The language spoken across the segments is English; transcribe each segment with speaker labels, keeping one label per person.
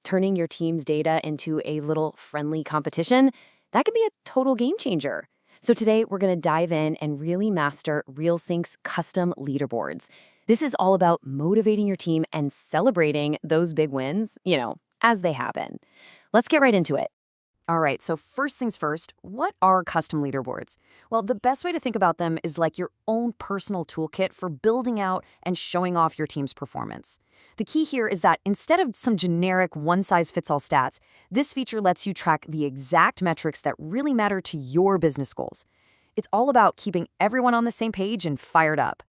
Speaker 1: Turning your team's data into a little friendly competition, that can be a total game changer. So today we're going to dive in and really master RealSync's custom leaderboards. This is all about motivating your team and celebrating those big wins, as they happen. Let's get right into it. All right, so first things first, what are custom leaderboards? Well, the best way to think about them is like your own personal toolkit for building out and showing off your team's performance. The key here is that instead of some generic one-size-fits-all stats, this feature lets you track the exact metrics that really matter to your business goals. It's all about keeping everyone on the same page and fired up.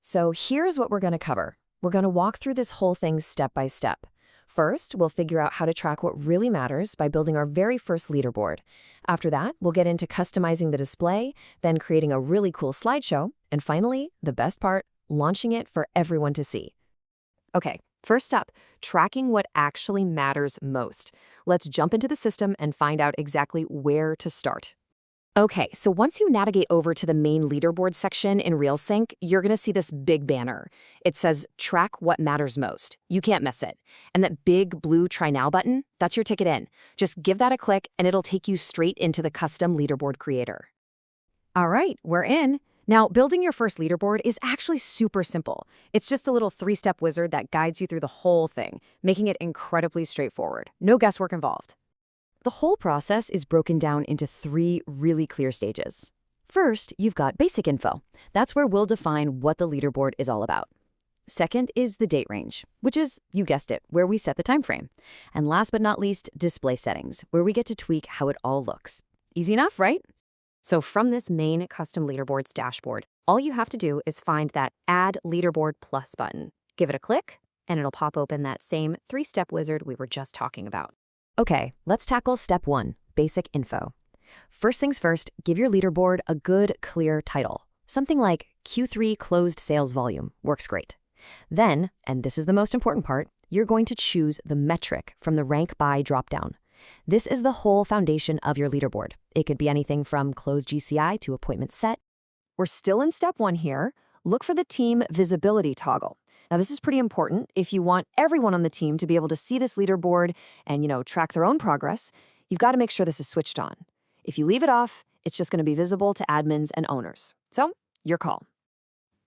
Speaker 1: So here's what we're going to cover. We're going to walk through this whole thing step by step. First, we'll figure out how to track what really matters by building our very first leaderboard. After that, we'll get into customizing the display, then creating a really cool slideshow, and finally, the best part, launching it for everyone to see. Okay, first up, tracking what actually matters most. Let's jump into the system and find out exactly where to start. Okay, so once you navigate over to the main leaderboard section in RealSynch, you're going to see this big banner. It says, track what matters most. You can't miss it. And that big blue Try Now button, that's your ticket in. Just give that a click and it'll take you straight into the custom leaderboard creator. All right, we're in. Now, building your first leaderboard is actually super simple. It's just a little 3-step wizard that guides you through the whole thing, making it incredibly straightforward. No guesswork involved. The whole process is broken down into 3 really clear stages. First, you've got basic info. That's where we'll define what the leaderboard is all about. Second is the date range, which is, you guessed it, where we set the time frame. And last but not least, display settings, where we get to tweak how it all looks. Easy enough, right? So from this main custom leaderboards dashboard, all you have to do is find that Add Leaderboard Plus button. Give it a click, and it'll pop open that same 3-step wizard we were just talking about. Okay, let's tackle step 1, basic info. First things first, give your leaderboard a good, clear title. Something like Q3 closed sales volume works great. Then, and this is the most important part, you're going to choose the metric from the rank by dropdown. This is the whole foundation of your leaderboard. It could be anything from closed GCI to appointment set. We're still in step 1 here. Look for the team visibility toggle. Now, this is pretty important. If you want everyone on the team to be able to see this leaderboard and, track their own progress, you've got to make sure this is switched on. If you leave it off, it's just going to be visible to admins and owners. So, your call.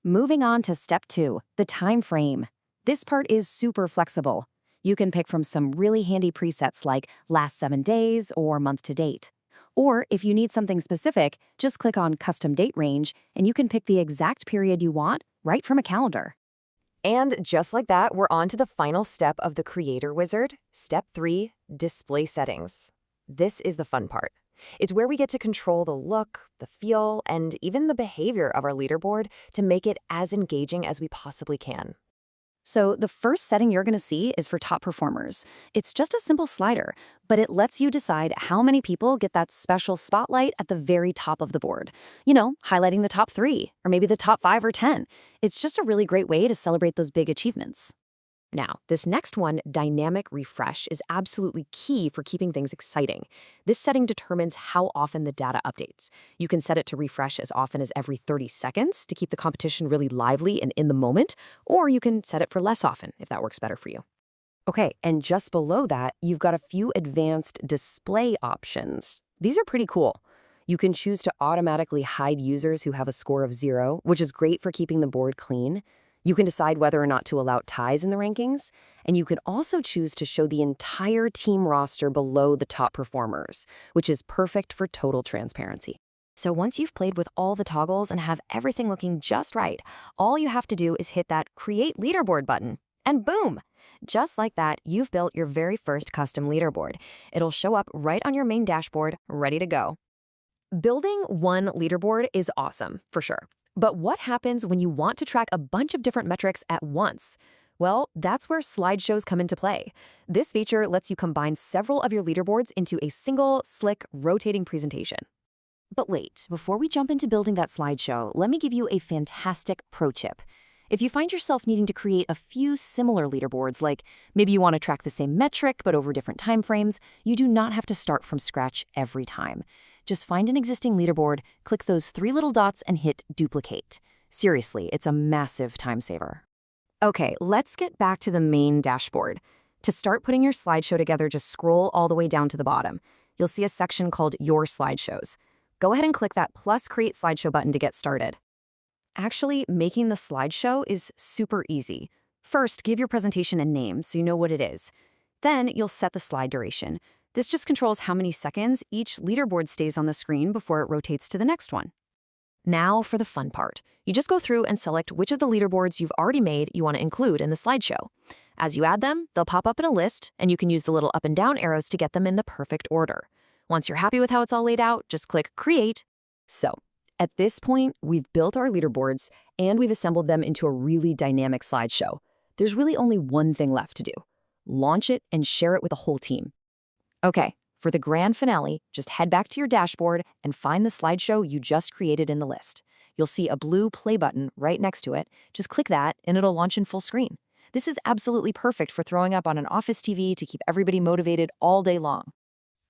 Speaker 1: Moving on to step 2, the time frame. This part is super flexible. You can pick from some really handy presets like last 7 days or month to date. Or if you need something specific, just click on Custom Date Range and you can pick the exact period you want right from a calendar. And just like that, we're on to the final step of the Creator Wizard, Step 3, Display Settings. This is the fun part. It's where we get to control the look, the feel, and even the behavior of our leaderboard to make it as engaging as we possibly can. So the first setting you're going to see is for top performers. It's just a simple slider, but it lets you decide how many people get that special spotlight at the very top of the board. Highlighting the top 3, or maybe the top 5 or 10. It's just a really great way to celebrate those big achievements. Now, this next one, dynamic refresh, is absolutely key for keeping things exciting. This setting determines how often the data updates. You can set it to refresh as often as every 30 seconds to keep the competition really lively and in the moment, or you can set it for less often if that works better for you. Okay, and just below that, you've got a few advanced display options. These are pretty cool. You can choose to automatically hide users who have a score of 0, which is great for keeping the board clean. You can decide whether or not to allow ties in the rankings, and you can also choose to show the entire team roster below the top performers, which is perfect for total transparency. So once you've played with all the toggles and have everything looking just right, all you have to do is hit that Create Leaderboard button, and boom! Just like that, you've built your very first custom leaderboard. It'll show up right on your main dashboard, ready to go. Building one leaderboard is awesome, for sure. But what happens when you want to track a bunch of different metrics at once? Well, that's where slideshows come into play. This feature lets you combine several of your leaderboards into a single, slick, rotating presentation. But wait, before we jump into building that slideshow, let me give you a fantastic pro tip. If you find yourself needing to create a few similar leaderboards, like maybe you want to track the same metric but over different time frames, you do not have to start from scratch every time. Just find an existing leaderboard, click those 3 little dots, and hit Duplicate. Seriously, it's a massive time saver. Okay, let's get back to the main dashboard. To start putting your slideshow together, just scroll all the way down to the bottom. You'll see a section called Your Slideshows. Go ahead and click that plus Create Slideshow button to get started. Actually, making the slideshow is super easy. First, give your presentation a name so you know what it is. Then you'll set the slide duration. This just controls how many seconds each leaderboard stays on the screen before it rotates to the next one. Now for the fun part. You just go through and select which of the leaderboards you've already made you want to include in the slideshow. As you add them, they'll pop up in a list, and you can use the little up and down arrows to get them in the perfect order. Once you're happy with how it's all laid out, just click Create. So, at this point, we've built our leaderboards, and we've assembled them into a really dynamic slideshow. There's really only one thing left to do. Launch it and share it with the whole team. Okay, for the grand finale, just head back to your dashboard and find the slideshow you just created in the list. You'll see a blue play button right next to it. Just click that, and it'll launch in full screen. This is absolutely perfect for throwing up on an office TV to keep everybody motivated all day long.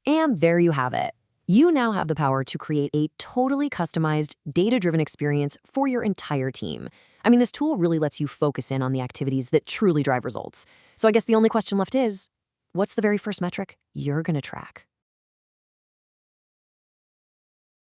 Speaker 1: And there you have it. You now have the power to create a totally customized, data-driven experience for your entire team. I mean, this tool really lets you focus in on the activities that truly drive results. So I guess the only question left is, what's the very first metric you're going to track?